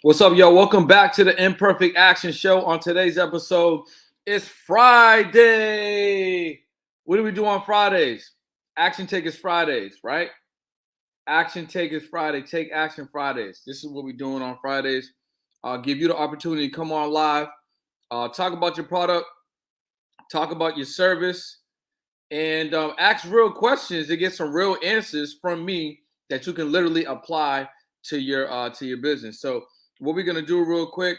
What's up, yo? Welcome back to the Imperfect Action Show. On today's episode, it's Friday. What do we do on Fridays? Action Take is Fridays, right? Action Take is Friday. Take Action Fridays. This is what we're doing on Fridays. I'll give you the opportunity to come on live, talk about your product, talk about your service, and ask real questions to get some real answers from me that you can literally apply to your business. So what we're gonna do real quick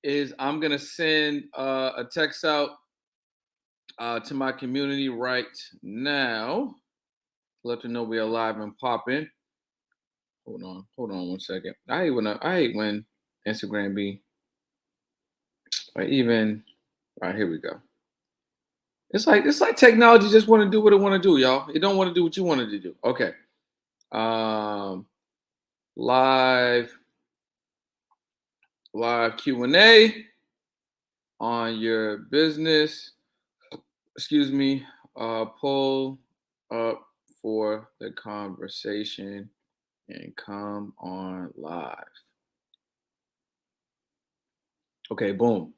is I'm gonna send a text out to my community right now. Let them know we are live and popping. Hold on 1 second. I hate when Instagram be like even. All right, here we go. It's like technology just want to do what it want to do, y'all. It don't want to do what you wanted to do. Okay. Um, live Q&A on your business. Excuse me. Pull up for the conversation and come on live. Okay, boom.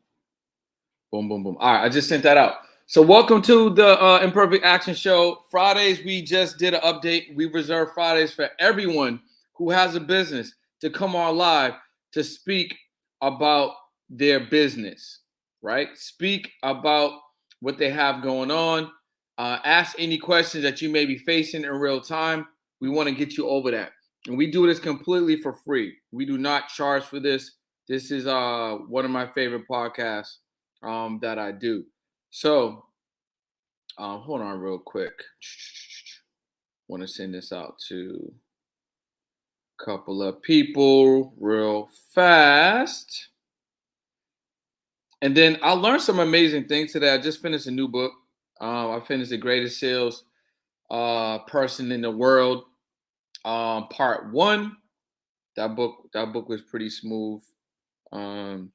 Boom, boom, boom. All right, I just sent that out. So welcome to the Imperfect Action Show. Fridays, we just did an update. We reserve Fridays for everyone who has a business to come on live to speak about their business, right? Speak about what they have going on. Ask any questions that you may be facing in real time. We want to get you over that. And we do this completely for free. We do not charge for this. This is one of my favorite podcasts that I do. So, hold on real quick. Want to send this out to a couple of people real fast. And then I learned some amazing things today. I just finished a new book. I finished The Greatest Sales Person in the World, part 1. That book was pretty smooth. And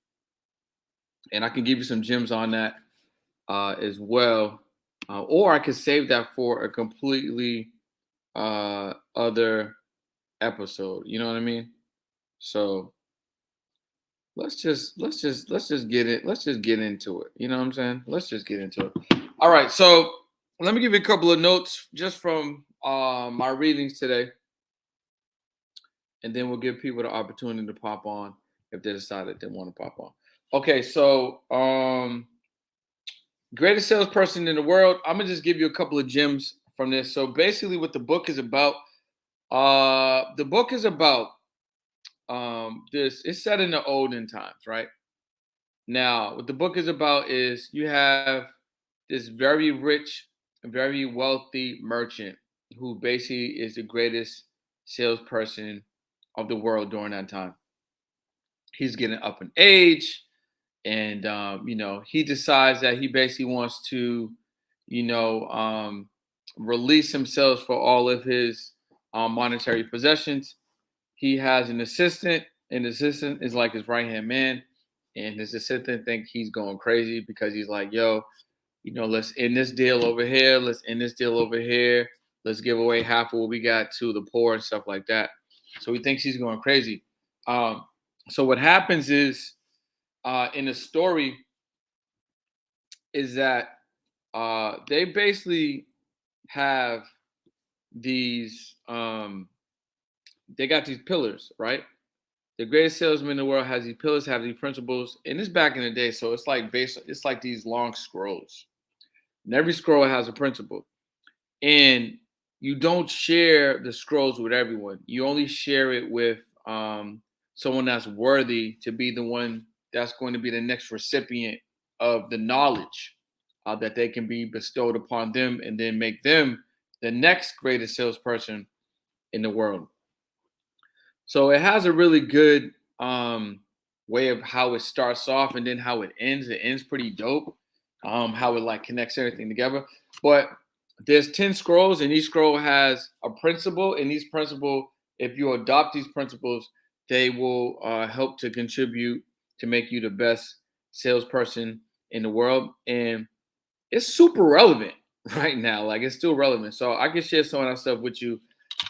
I can give you some gems on that as well. Or I could save that for a completely other episode. You know what I mean? So let's just get it. Let's just get into it. You know what I'm saying? Let's just get into it. All right. So let me give you a couple of notes just from my readings today, and then we'll give people the opportunity to pop on if they decide that they want to pop on. Okay. So greatest salesperson in the world. I'm gonna just give you a couple of gems from this. So basically, what the book is about, this. It's set in the olden times, right? Now, what the book is about is you have this very rich, very wealthy merchant who basically is the greatest salesperson of the world during that time. He's getting up in age, and he decides that he basically wants to, release himself for all of his monetary possessions. He has an assistant, and the assistant is like his right hand man, and his assistant think he's going crazy because he's like, yo, let's end this deal over here, let's end this deal over here, let's give away half of what we got to the poor and stuff like that. So he thinks he's going crazy. So what happens is, in the story, is that they basically have these they got these pillars, right? The greatest salesman in the world has these pillars, have these principles, and it's back in the day, so it's like it's like these long scrolls, and every scroll has a principle, and you don't share the scrolls with everyone. You only share it with someone that's worthy to be the one that's going to be the next recipient of the knowledge that they can be bestowed upon them, and then make them the next greatest salesperson in the world. So it has a really good way of how it starts off and then how it ends. It ends pretty dope. How it like connects everything together. But there's 10 scrolls, and each scroll has a principle. And each principle, if you adopt these principles, they will help to contribute to make you the best salesperson in the world. And it's super relevant right now. Like, it's still relevant. So I can share some of that stuff with you.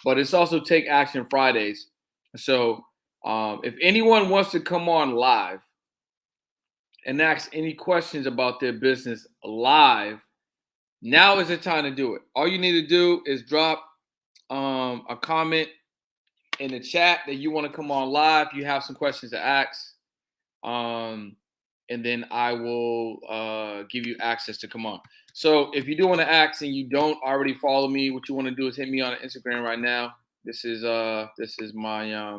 But it's also Take Action Fridays. So If anyone wants to come on live and ask any questions about their business live, now is the time to do it. All you need to do is drop a comment in the chat that you want to come on live. You have some questions to ask, and then I will give you access to come on. So if you do want to ask and you don't already follow me, what you want to do is hit me on Instagram right now. This is my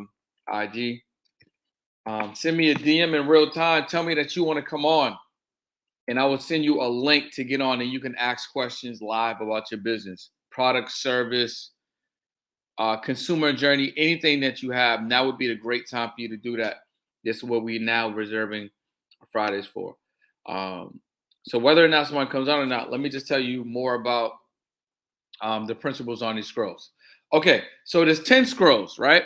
IG. Send me a DM in real time. Tell me that you want to come on, and I will send you a link to get on, and you can ask questions live about your business, product, service, consumer journey, anything that you have. Now would be the great time for you to do that. This is what we now reserving Fridays for. So whether or not someone comes on or not, let me just tell you more about the principles on these scrolls. Okay, so there's 10 scrolls, right?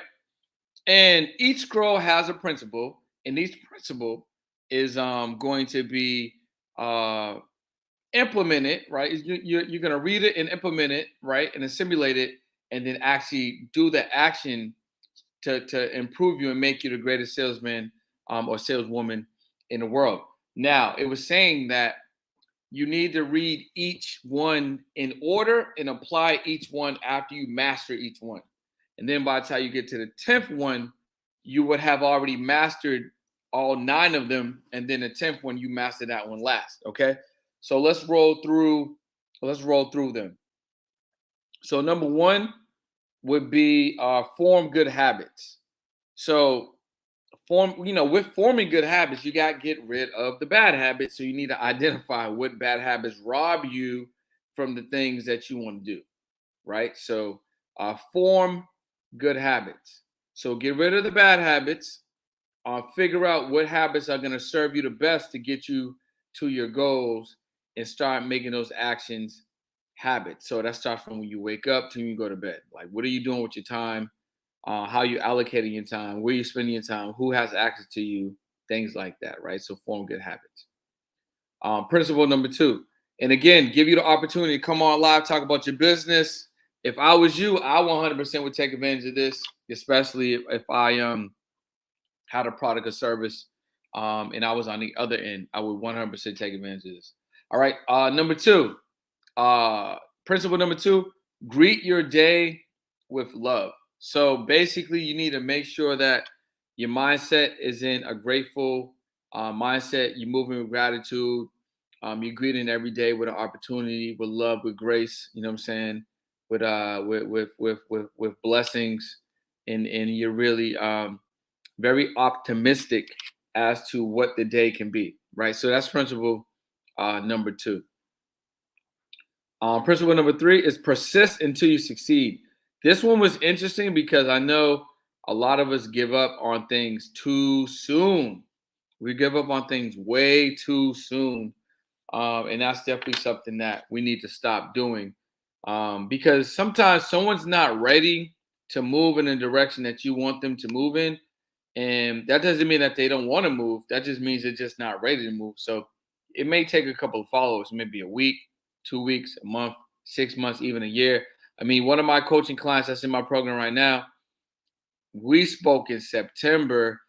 And each scroll has a principle, and each principle is going to be implemented, right? You're going to read it and implement it, right? And then simulate it, and then actually do the action to improve you and make you the greatest salesman or saleswoman in the world. Now, it was saying that you need to read each one in order and apply each one after you master each one. And then by the time you get to the 10th one, you would have already mastered all 9 of them. And then the 10th one, you master that one last. Okay. So let's roll through them. So number 1 would be form good habits. So with forming good habits, you got to get rid of the bad habits. So you need to identify what bad habits rob you from the things that you want to do, right? So form good habits. So get rid of the bad habits. Figure out what habits are going to serve you the best to get you to your goals, and start making those actions habits. So that starts from when you wake up to when you go to bed. Like, what are you doing with your time? How you allocating your time, where you spending your time, who has access to you, things like that, right? So form good habits. Principle number 2, and again, give you the opportunity to come on live, talk about your business. If I was you, I 100% would take advantage of this, especially if I had a product or service, and I was on the other end. I would 100% take advantage of this. All right, number 2, principle number 2: greet your day with love. So basically, you need to make sure that your mindset is in a grateful mindset. You're moving with gratitude. You're greeting every day with an opportunity, with love, with grace. You know what I'm saying? With blessings, and you're really very optimistic as to what the day can be. Right. So that's principle number 2. Principle number 3 is persist until you succeed. This one was interesting because I know a lot of us give up on things too soon. We give up on things way too soon. And that's definitely something that we need to stop doing, because sometimes someone's not ready to move in the direction that you want them to move in. And that doesn't mean that they don't want to move. That just means they're just not ready to move. So it may take a couple of followers, maybe a week, 2 weeks, a month, 6 months, even a year. I mean, one of my coaching clients that's in my program right now, we spoke in September.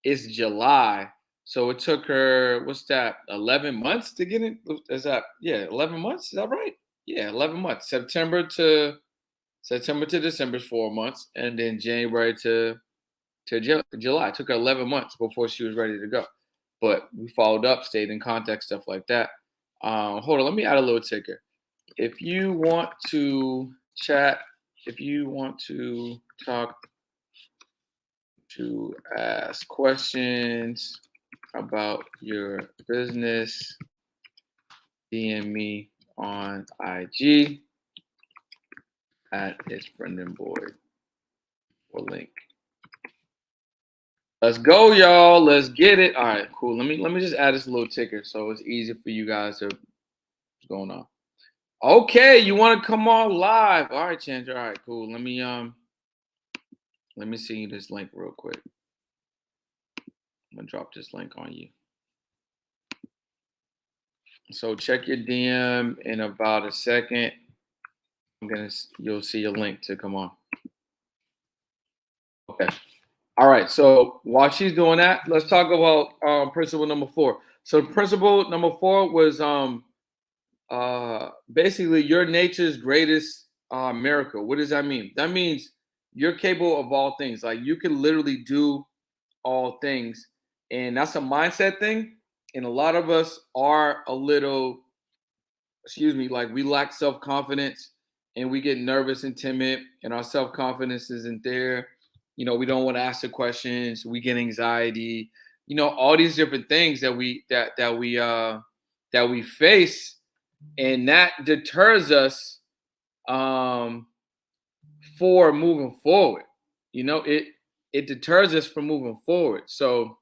It's July. So it took her, what's that, 11 months to get it? Is that, yeah, 11 months? Is that right? Yeah, 11 months. September to December is 4 months. And then January to July. It took her 11 months before she was ready to go. But we followed up, stayed in contact, stuff like that. Hold on, let me add a little ticker. If you want to chat, if you want to talk, to ask questions about your business, DM me on IG at It's Brendan Boyd or link. Let's go, y'all. Let's get it. All right, cool. Let me just add this little ticker so it's easy for you guys to what's going on. Okay, you want to come on live? All right, Chandra. All right, cool. Let me send you this link real quick. I'm gonna drop this link on you. So check your DM in about a second. You'll see a link to come on. Okay. All right. So while she's doing that, let's talk about principle number 4. So principle number 4 was basically your nature's greatest miracle. What does that mean? That means you're capable of all things. Like you can literally do all things, and that's a mindset thing. And a lot of us are a little, excuse me, like we lack self confidence, and we get nervous and timid, and our self confidence isn't there. We don't want to ask the questions. We get anxiety. All these different things that we face, and that deters us um, for moving forward. It deters us from moving forward. So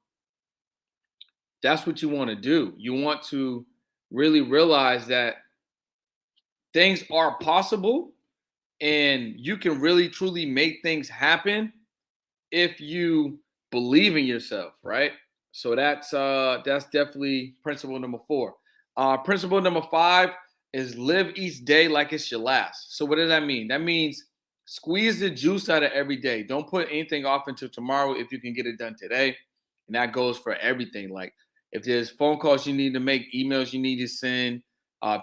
that's what you want to do. You want to really realize that things are possible, and you can really truly make things happen if you believe in yourself, right? So that's definitely principle number 4. Principle number 5 is live each day like it's your last. So what does that mean? That means squeeze the juice out of every day. Don't put anything off until tomorrow if you can get it done today. And that goes for everything. Like if there's phone calls you need to make, emails you need to send,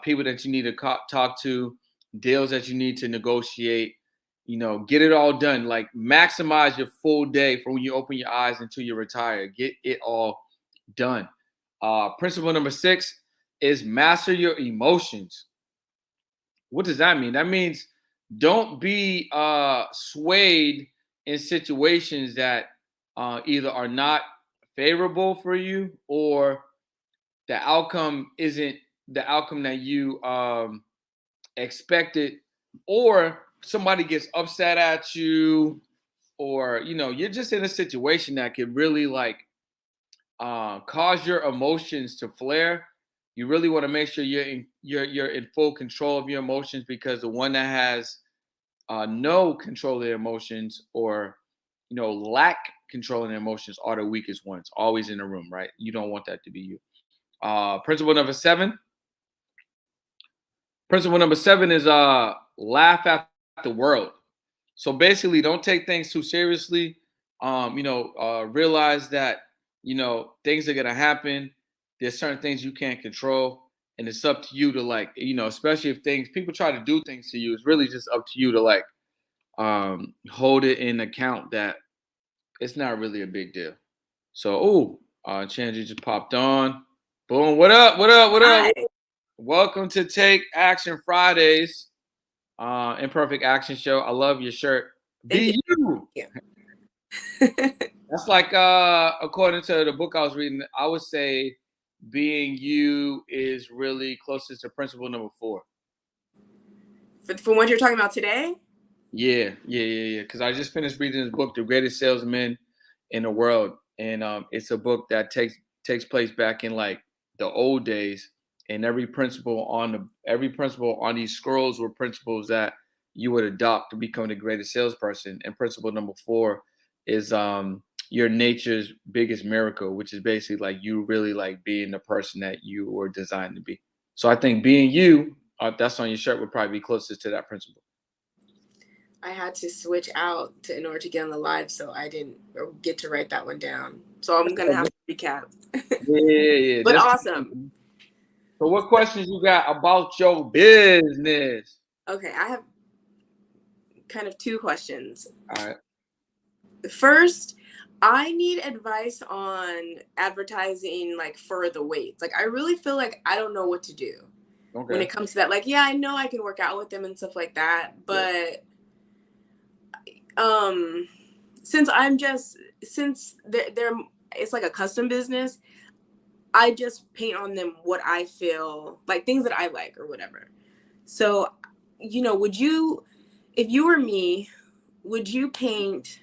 people that you need to talk to, deals that you need to negotiate, get it all done. Like maximize your full day from when you open your eyes until you retire. Get it all done. Principle number 6 is master your emotions. What does that mean? That means don't be swayed in situations that either are not favorable for you, or the outcome isn't the outcome that you expected, or somebody gets upset at you, or you're just in a situation that could really like cause your emotions to flare. You really want to make sure you're in full control of your emotions, because the one that has no control of their emotions, or lack control of their emotions, are the weakest ones, always in the room, right? You don't want that to be you. Principle number 7. Principle number 7 is laugh at the world. So basically, don't take things too seriously. Realize that things are gonna happen. There's certain things you can't control, and it's up to you to like, especially if things people try to do things to you. It's really just up to you to like hold it in account that it's not really a big deal. So, Chanji just popped on. Boom! What up? What up? What up? Hi. Welcome to Take Action Fridays. Imperfect Action Show. I love your shirt. Thank you. Be you. Yeah. That's like according to the book I was reading, I would say being you is really closest to principle number 4. For what you're talking about today? Yeah. Because I just finished reading this book, The Greatest Salesman in the World, and it's a book that takes place back in like the old days, and every principle on these scrolls were principles that you would adopt to become the greatest salesperson. And principle number 4 is your nature's biggest miracle, which is basically like you really like being the person that you were designed to be. So I think being you, that's on your shirt, would probably be closest to that principle. I had to switch out in order to get on the live, so I didn't get to write that one down. So I'm gonna have to recap. Yeah. But awesome. So what questions you got about your business? Okay, I have kind of 2 questions. All right. First, I need advice on advertising like for the weights. Like I really feel like I don't know what to do when Okay. it comes to that. Like, yeah, I know I can work out with them and stuff like that, but um since they're it's like a custom business, I just paint on them what I feel like, things that I like or whatever. So would you, if you were me, would you paint,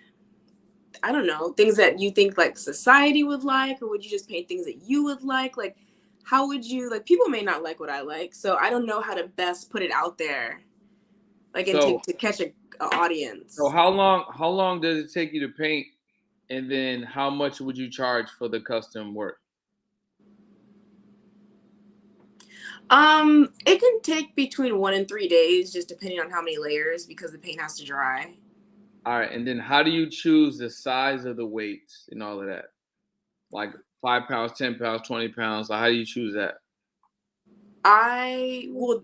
I don't know, things that you think like society would like, or would you just paint things that you would like how would you, like, people may not like what I like, so I don't know how to best put it out there, like, and So to catch a so audience. how long does it take you to paint, and then how much would you charge for the custom work? It can take between 1 and 3 days, just depending on how many layers, because the paint has to dry. All right, and then how do you choose the size of the weights and all of that? Like 5 pounds, 10 pounds, 20 pounds. Like how do you choose that? I will,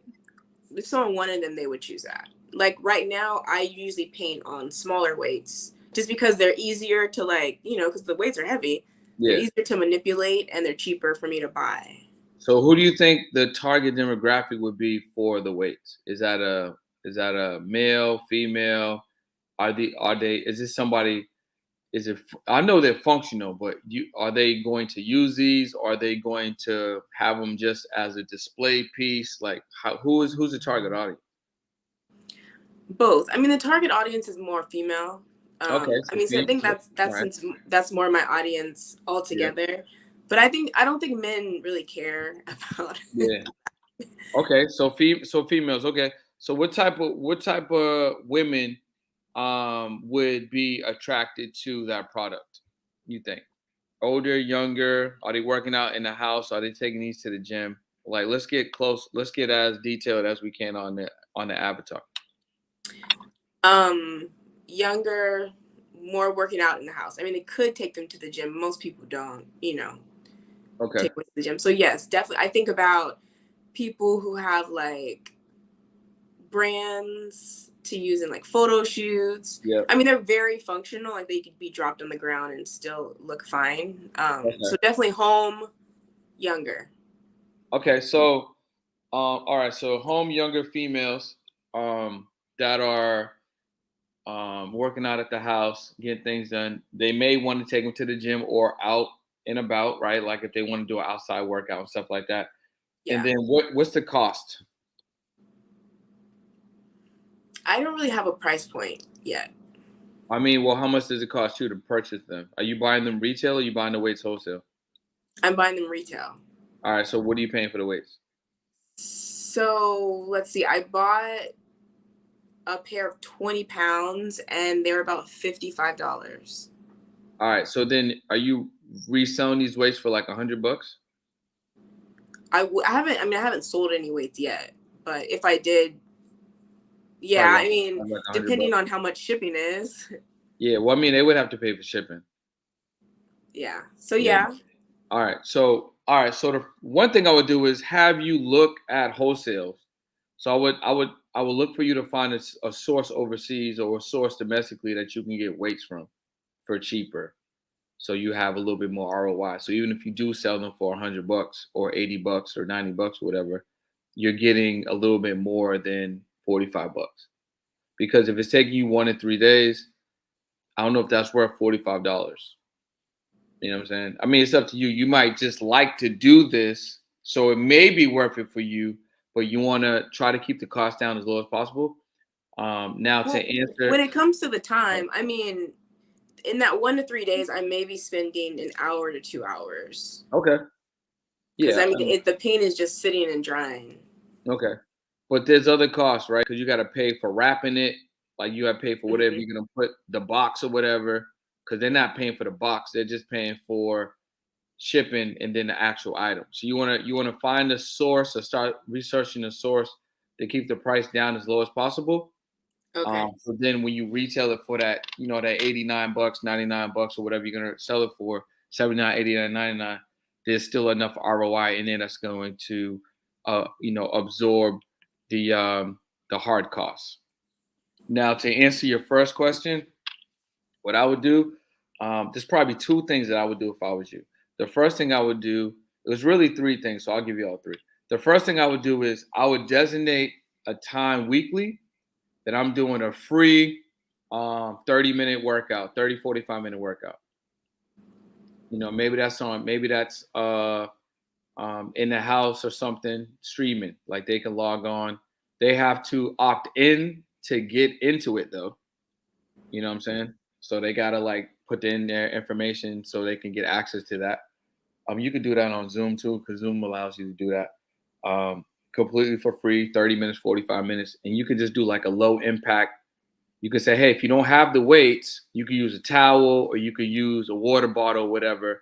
if someone wanted them, they would choose that. Like right now, I usually paint on smaller weights just because they're easier to like, because the weights are heavy. They're Yeah. easier to manipulate and they're cheaper for me to buy. So who do you think the target demographic would be for the weights? Is that a male, female? Are they is this somebody is it I know they're functional, but you are they going to use these? Are they going to have them just as a display piece? Like who's the target audience? Both. I mean, the target audience is more female. Okay, I so mean, so I think so, that's right. since that's more my audience Yeah. altogether. But I don't think men really care about. Yeah. Okay, so females. Okay, so what type of women would be attracted to that product? You think older, younger? Are they working out in the house? Are they taking these to the gym? Like, let's get close. Let's get as detailed as we can on the avatar. um, Younger, more working out in the house. I mean, it could take them to the gym. Most people don't, Okay. take them to the gym. So yes, definitely. I think about people who have like brands to use in like photo shoots. Yep. I mean, they're very functional. Like they could be dropped on the ground and still look fine. Okay. So definitely home, younger. Okay. So, all right. So, home younger females, that are working out at the house, getting things done. They may want to take them to the gym or out and about, right? Like if they want to do an outside workout and stuff like that. And Yeah. then what's the cost? I don't really have a price point yet. I mean, well, how much does it cost you to purchase them? Are you buying them retail or are you buying the weights wholesale? I'm buying them retail. All right, so what are you paying for the weights? So let's see. I bought a pair of 20 pounds and they're about $55. All right, so then are you reselling these weights for like $100? I haven't sold any weights yet, but if I did, yeah, Probably I mean, like depending $100. on how much shipping is, Yeah, well, I mean, they would have to pay for shipping. yeah. So Yeah. yeah, All right. So the one thing I would do is have you look at wholesales. So I would look for you to find a source overseas or a source domestically that you can get weights from for cheaper. So you have a little bit more ROI. So even if you do sell them for $100 or $80 or $90 or whatever, you're getting a little bit more than $45. Because if it's taking you 1 to 3 days, I don't know if that's worth $45. You know what I'm saying? I mean, it's up to you. You might just like to do this, so it may be worth it for you, but you want to try to keep the cost down as low as possible. Now to well, when answer, it comes to the time, I mean, in that 1 to 3 days, I may be spending an hour to 2 hours okay, because yeah, I mean, the paint is just sitting and drying. okay, but there's other costs, right? Because you got to pay for wrapping it, like you got to pay for whatever Hmm. you're gonna put the box or whatever. Because they're not paying for the box; they're just paying for shipping and then the actual item. So you wanna find a source or start researching a source to keep the price down as low as possible. Okay. So then when you retail it for that, that $89, $99 or whatever you're gonna sell it for, 79, 89, 99, there's still enough ROI in there that's going to absorb the hard costs. Now to answer your first question, what I would do, there's probably two things that I would do if I was you. The first thing I would do, it was really three things, so I'll give you all three. The first thing I would do is I would designate a time weekly that I'm doing a free 30-minute workout, 30, 45-minute workout. Maybe that's in the house or something, streaming, like they can log on. They have to opt in to get into it though. You know what I'm saying? So they gotta like put in their information so they can get access to that. You can do that on Zoom too, because Zoom allows you to do that completely for free, 30 minutes, 45 minutes, and you can just do like a low impact. You can say, hey, if you don't have the weights, you can use a towel or you could use a water bottle, whatever,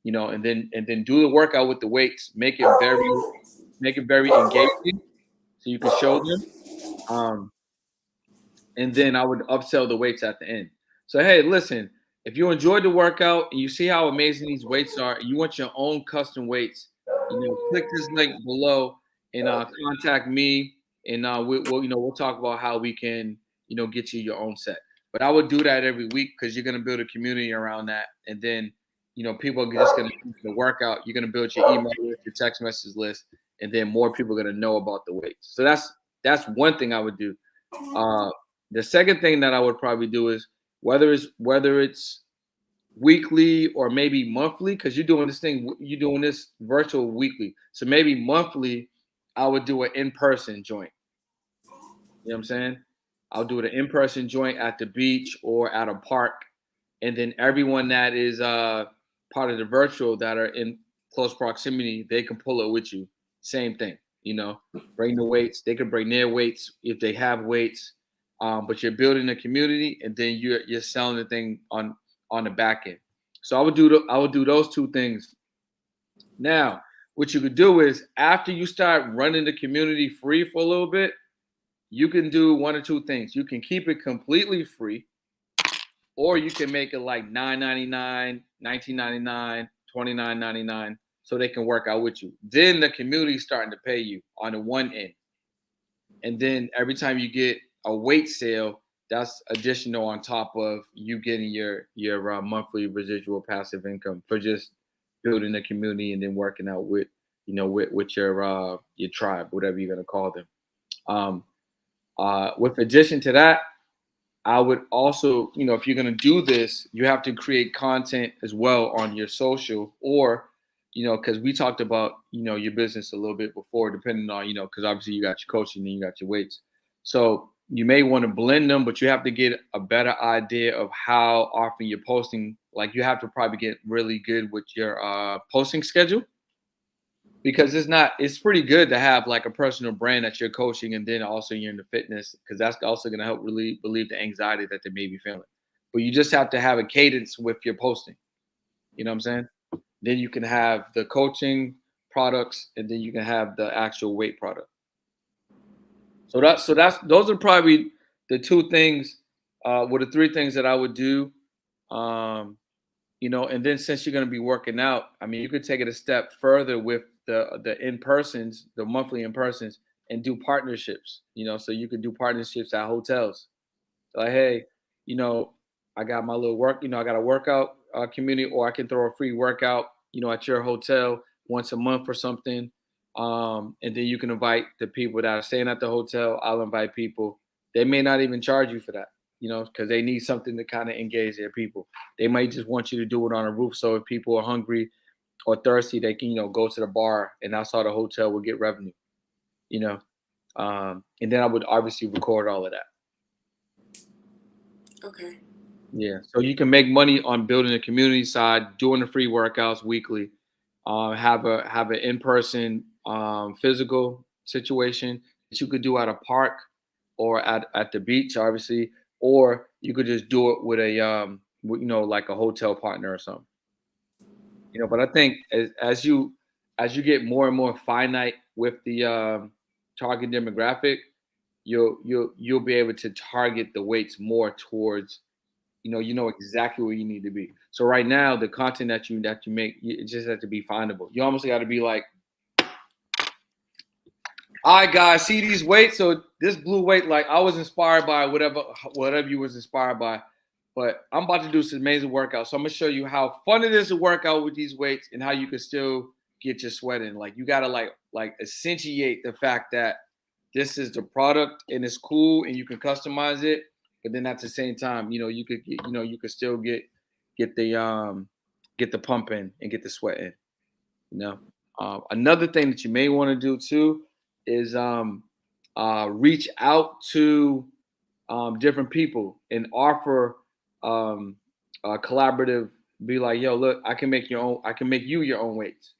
and then do the workout with the weights. Make it very engaging, so you can show them. Um, and then I would upsell the weights at the end. So hey, listen, if you enjoyed the workout and you see how amazing these weights are, and you want your own custom weights, click this link below and contact me, and we'll talk about how we can get you your own set. But I would do that every week because you're gonna build a community around that, and then people are just gonna use the workout. You're gonna build your email list, your text message list, and then more people are gonna know about the weights. So that's one thing I would do. Uh, the second thing that I would probably do is whether it's weekly or maybe monthly, because you're doing this virtual weekly. So maybe monthly, I would do an in-person joint. You know what I'm saying? I'll do an in-person joint at the beach or at a park, and then everyone that is part of the virtual that are in close proximity, they can pull it with you. Same thing, bring the weights. They can bring their weights if they have weights, but you're building a community, and then you're selling the thing on the back end. So I would do those two things. Now, what you could do is after you start running the community free for a little bit, you can do one or two things. You can keep it completely free, or you can make it like $9.99, $19.99, $29.99, so they can work out with you. Then the community's starting to pay you on the one end. And then every time you get a weight sale, that's additional on top of you getting your monthly residual passive income for just building a community and then working out with your tribe, whatever you're gonna call them. With addition to that, I would also, if you're going to do this, you have to create content as well on your social, or, because we talked about, your business a little bit before, depending on, because obviously you got your coaching and you got your weights. So you may want to blend them, but you have to get a better idea of how often you're posting. Like you have to probably get really good with your posting schedule, because it's pretty good to have like a personal brand that you're coaching, and then also you're into fitness, because that's also going to help relieve the anxiety that they may be feeling. But you just have to have a cadence with your posting. You know what I'm saying? Then you can have the coaching products, and then you can have the actual weight product. So that's those are probably the two things, the three things that I would do. Um, and then since you're going to be working out, I mean, you could take it a step further with the in-persons, the monthly in-persons, and do partnerships. So you could do partnerships at hotels. Like, hey, you know, I got my little work, I got a workout community, or I can throw a free workout, at your hotel once a month or something. And then you can invite the people that are staying at the hotel. I'll invite people. They may not even charge you for that, because they need something to kind of engage their people. They might just want you to do it on a roof. So if people are hungry or thirsty, they can, go to the bar, and that's how the hotel will get revenue, you know. And then I would obviously record all of that. Okay. Yeah. So you can make money on building a community side, doing the free workouts weekly, have an in-person physical situation that you could do at a park or at the beach, obviously, or you could just do it with like a hotel partner or something. But I think as you get more and more finite with the target demographic, you'll be able to target the weights more towards, you know exactly where you need to be. So right now, the content that you make, it just has to be findable. You almost got to be like, all right, guys, see these weights. So this blue weight, like I was inspired by whatever you was inspired by, but I'm about to do some amazing workouts. So I'm gonna show you how fun it is to work out with these weights and how you can still get your sweat in. Like you gotta like accentuate the fact that this is the product and it's cool and you can customize it, but then at the same time, you could still get the pump in and get the sweat in. You know, another thing that you may want to do too is reach out to different people and offer a collaborative. Be like, yo, look, I can make you your own weights.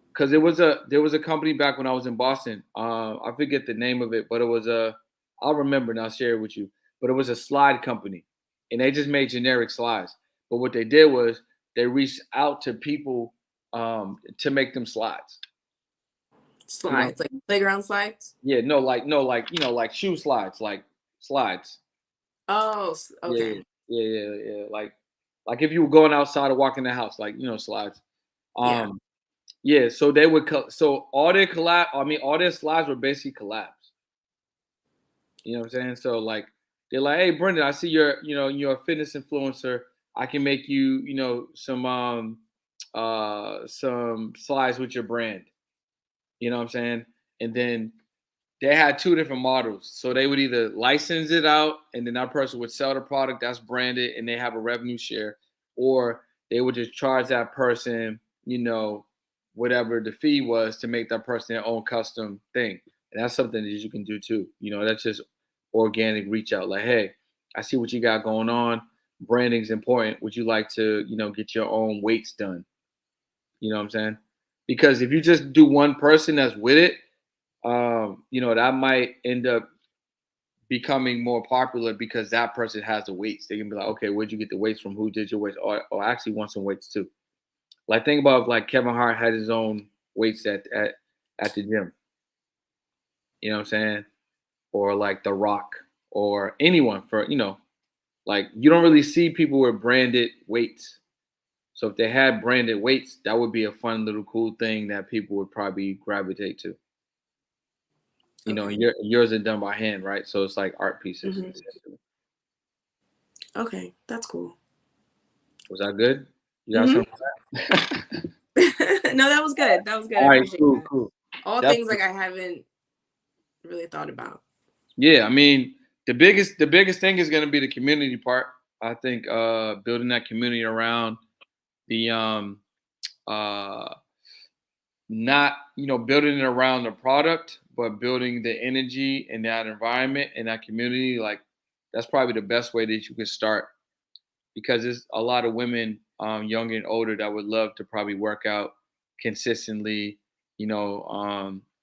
Because there was a company back when I was in Boston. I forget the name of it, but I'll remember and I'll share it with you. But it was a slide company, and they just made generic slides. But what they did was they reached out to people to make them slides. Slides, like playground slides. Yeah, no, like like shoe slides, like slides. Oh, Yeah, okay. yeah, yeah, yeah. Like if you were going outside or walking the house, like slides. Yeah. Um, yeah. So they would so all their collab. I mean, all their slides were basically collabs. You know what I'm saying? So like they're like, hey, Brendan, I see you're a fitness influencer. I can make you some slides with your brand. You know what I'm saying? And then they had two different models. So they would either license it out and then that person would sell the product that's branded and they have a revenue share, or they would just charge that person, whatever the fee was to make that person their own custom thing. And that's something that you can do too. That's just organic reach out. Like, hey, I see what you got going on. Branding's important. Would you like to, get your own weights done? You know what I'm saying? Because if you just do one person that's with it, that might end up becoming more popular because that person has the weights. They can be like, okay, where'd you get the weights from? Who did your weights? Or I actually want some weights too. Like think about like Kevin Hart had his own weights at the gym. You know what I'm saying? Or like The Rock or anyone for like you don't really see people with branded weights. So if they had branded weights, that would be a fun little cool thing that people would probably gravitate to. Okay. Yours are done by hand, right? So it's like art pieces. Hmm. Okay, that's cool. Was that good? You got Hmm. something for that? No, that was good. That was good. I All right, appreciate cool, that. cool. All things Definitely. like I haven't really thought about. Yeah, I mean, the biggest thing is going to be the community part. I think building that community around the uh not building it around the product, but building the energy in that environment and that community. Like that's probably the best way that you can start because there's a lot of women, young and older, that would love to probably work out consistently,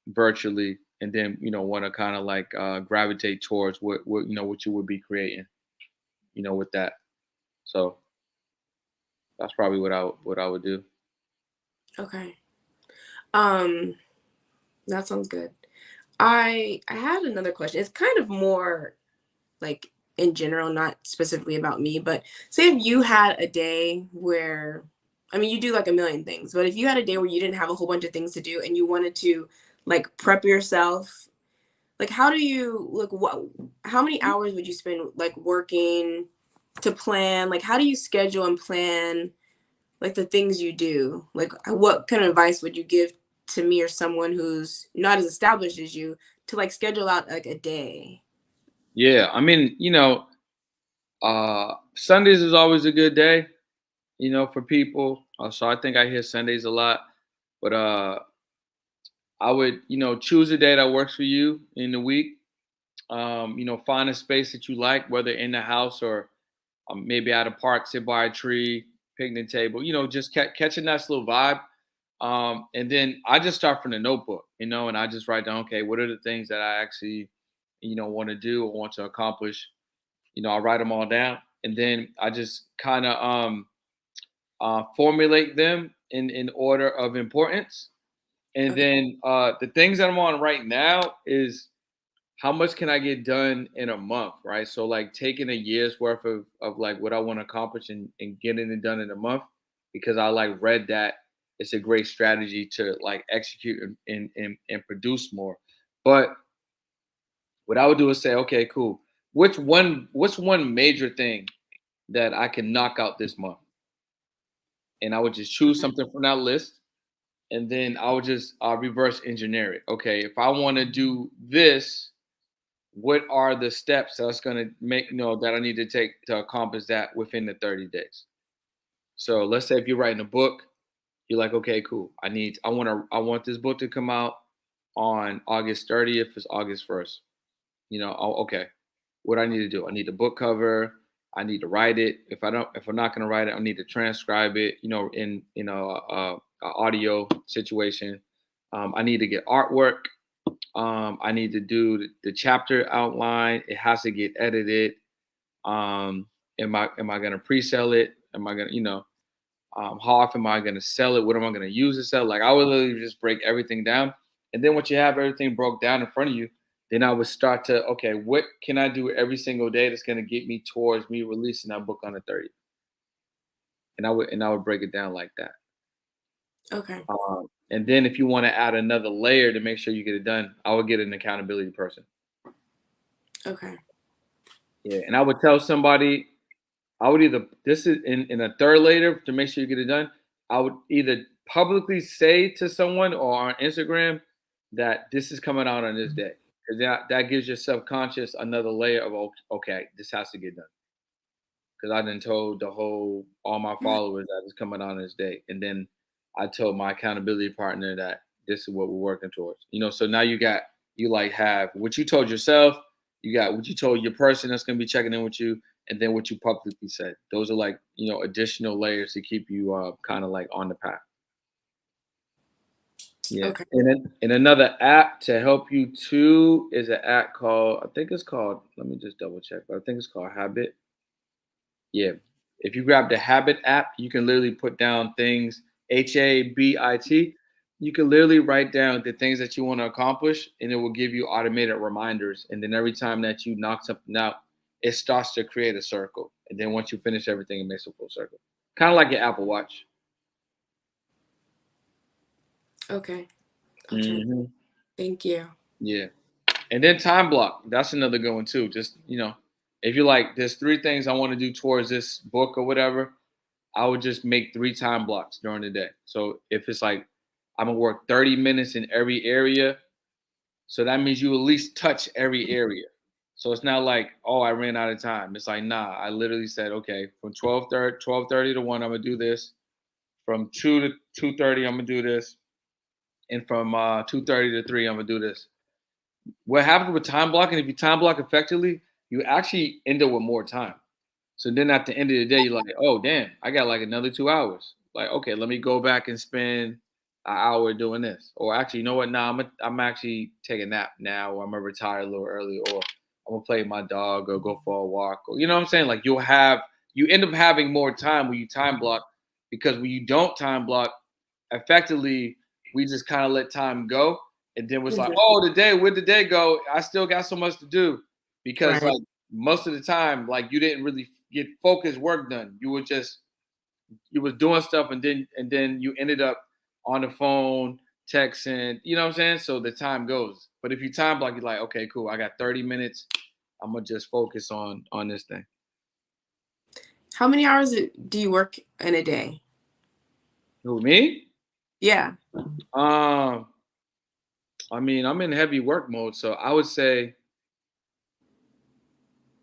virtually, and then want to kind of like gravitate towards what you would be creating, with that. So that's probably what I would do. Okay. Um, that sounds good. I had another question. It's kind of more like in general, not specifically about me, but say if you had a day where, I mean, you do like a million things, but if you had a day where you didn't have a whole bunch of things to do and you wanted to like prep yourself, like how do you like how many hours would you spend like working to plan? Like how do you schedule and plan like the things you do? Like what kind of advice would you give to me or someone who's not as established as you to like schedule out like a day? Yeah, I mean, Sundays is always a good day, for people. So I think I hear Sundays a lot, but I would, choose a day that works for you in the week. Find a space that you like, whether in the house or maybe at a park, sit by a tree, picnic table. Just catch a nice little vibe. And then I just start from the notebook, and I just write down, okay, what are the things that I actually, want to do or want to accomplish. I write them all down, and then I just kind of formulate them in order of importance. And Okay. then the things that I'm on right now is how much can I get done in a month, right? So like taking a year's worth of like what I want to accomplish and getting it done in a month because I like read that it's a great strategy to like execute and produce more. But what I would do is say, okay, cool. What's one major thing that I can knock out this month? And I would just choose Okay. something from that list and then I would just reverse engineer it. Okay, if I want to do this, what are the steps that's going to make that I need to take to accomplish that within the 30 days? So let's say if you're writing a book, you're like, okay, cool. I want this book to come out on August 30th. It's August 1st. Okay, what I need to do? I need a book cover. I need to write it. If I'm not going to write it, I need to transcribe it. In a audio situation. I need to get artwork. I need to do the chapter outline. It has to get edited. Um, am I gonna pre-sell it? Am I gonna how often am I gonna sell it? What am I gonna use to sell? Like I would literally just break everything down, and then once you have everything broke down in front of you, then I would start to, okay, what can I do every single day that's going to get me towards me releasing that book on the 30th? And I would break it down like that. Okay. And then if you want to add another layer to make sure you get it done, I would get an accountability person. Okay. Yeah, and I would tell somebody, I would either, this is in a third layer to make sure you get it done. I would either publicly say to someone or on Instagram that this is coming out on this day, because that gives your subconscious another layer of, okay, this has to get done. Because I done told all my followers that it's coming on this day, and then I told my accountability partner that this is what we're working towards. So now you like have what you told yourself, you got what you told your person that's gonna be checking in with you, and then what you publicly said. Those are like additional layers to keep you kind of like on the path. Yeah, Okay. and another app to help you too is an app called, I think it's called. Let me just double check, but I think it's called Habit. Yeah. If you grab the Habit app, you can literally put down things, Habit. You can literally write down the things that you want to accomplish, and it will give you automated reminders. And then every time that you knock something out, it starts to create a circle. And then once you finish everything, it makes a full circle. Kind of like your Apple Watch. Okay. I'll try. Hmm. Thank you. Yeah. And then time block. That's another good one too. Just, if you're like, there's 3 things I want to do towards this book or whatever, I would just make 3 time blocks during the day. So if it's like I'm gonna work 30 minutes in every area, so that means you at least touch every area. So it's not like, oh, I ran out of time. It's like, nah, I literally said, okay, from 12:30 to 1, I'm gonna do this. From 2 to 2:30, I'm gonna do this. And from 2:30 to 3, I'm gonna do this. What happens with time blocking, if you time block effectively, you actually end up with more time. So then at the end of the day, you're like, oh damn, I got like another 2 hours. Like, okay, let me go back and spend an hour doing this. Or actually, you know what? Nah, I'm actually taking a nap now, or I'm gonna retire a little early, or I'm gonna play with my dog or go for a walk. Or you know what I'm saying? Like you end up having more time when you time block, because when you don't time block effectively, we just kind of let time go. And then was like, Mhm. oh, where'd the day go? I still got so much to do. Because Right. like most of the time, like you didn't really get focused work done. You was doing stuff, and then you ended up on the phone texting, you know what I'm saying? So the time goes. But if you time block, you're like, okay, cool, I got 30 minutes. I'm gonna just focus on this thing. How many hours do you work in a day? Who, me? Yeah. Um, I mean, I'm in heavy work mode, so I would say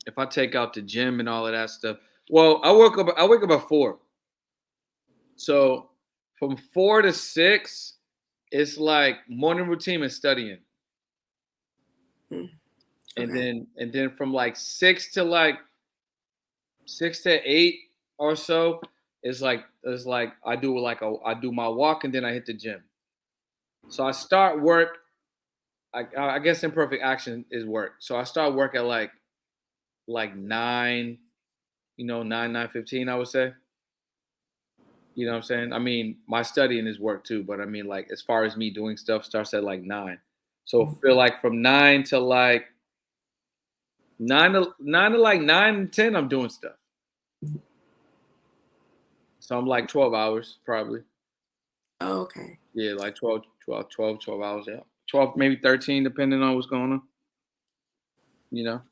if I take out the gym and all of that stuff, well, I wake up at 4. So from 4 to 6, it's like morning routine and studying. Mm. And Okay. then from like 6 to 8 or so, it's like I do my walk and then I hit the gym. So I start work. I guess imperfect action is work. So I start work at like 9, 9:15, I would say. You know what I'm saying? I mean, my studying is work too, but I mean, like, as far as me doing stuff starts at like 9. So feel like from 9 to like 9 and 10, I'm doing stuff. So I'm like 12 hours probably. Oh, okay. Yeah, like 12 hours. Yeah. 12, maybe 13, depending on what's going on.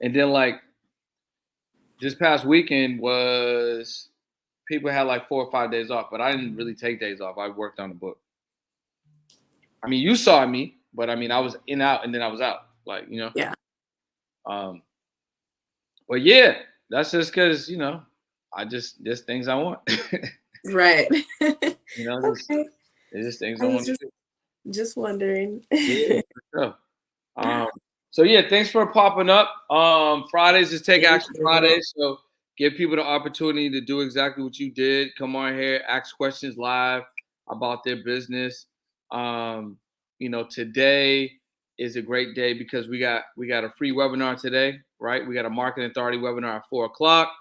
And then like this past weekend was, people had like 4 or 5 days off, but I didn't really take days off. I worked on the book. I mean, you saw me, but I mean, I was in out and then I was out. Like. Yeah. Um, but yeah, that's just because I just things I want. Right. Just Okay. it's just things I I was want to just do. just wondering. Yeah, for sure. Um, so yeah, thanks for popping up. Fridays is Take Thank Action you. Fridays, so give people the opportunity to do exactly what you did. Come on here, ask questions live about their business. Um, today is a great day because we got a free webinar today, right? We got a marketing authority webinar at 4 o'clock.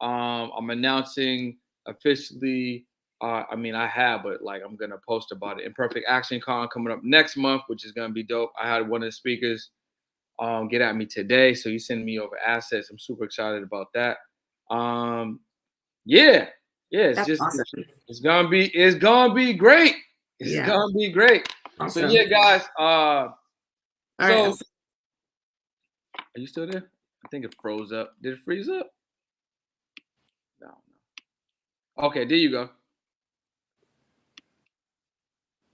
I'm announcing officially. I mean, I have, but like I'm gonna post about it. Imperfect Action Con coming up next month, which is gonna be dope. I had one of the speakers get at me today. So he's sending me over assets. I'm super excited about that. Yeah, it's That's just awesome. it's gonna be great. It's Yeah. gonna be great. So Awesome. yeah, guys. All So right. are you still there? I think it froze up. Did it freeze up? No. Okay, there you go.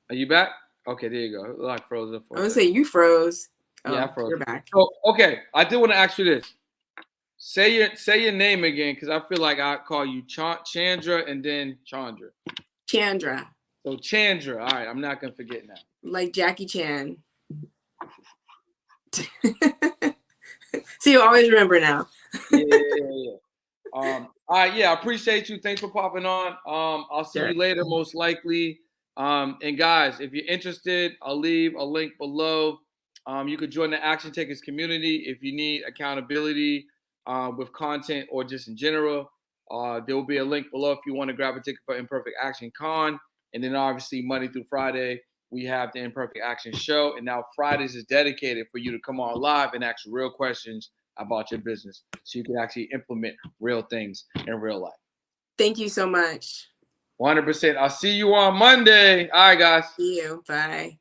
Are you back? Okay, there you go. It like froze up for I a would say second. you froze. Yeah, Oh, I froze. you're back. So okay, I did want to ask you this. Say your name again, because I feel like I call you Chandra and then Chandra. Chandra. So Chandra. All right, I'm not gonna forget now. Like Jackie Chan. So you always remember now. Yeah. All right, yeah, I appreciate you. Thanks for popping on. I'll see you later, most likely. And guys, if you're interested, I'll leave a link below. You could join the Action Takers community if you need accountability with content or just in general. There will be a link below if you want to grab a ticket for Imperfect Action Con. And then obviously Monday through Friday, we have the Imperfect Action Show. And now Fridays is dedicated for you to come on live and ask real questions about your business so you can actually implement real things in real life. Thank you so much. 100%. I'll see you on Monday. All right, guys. See you. Bye.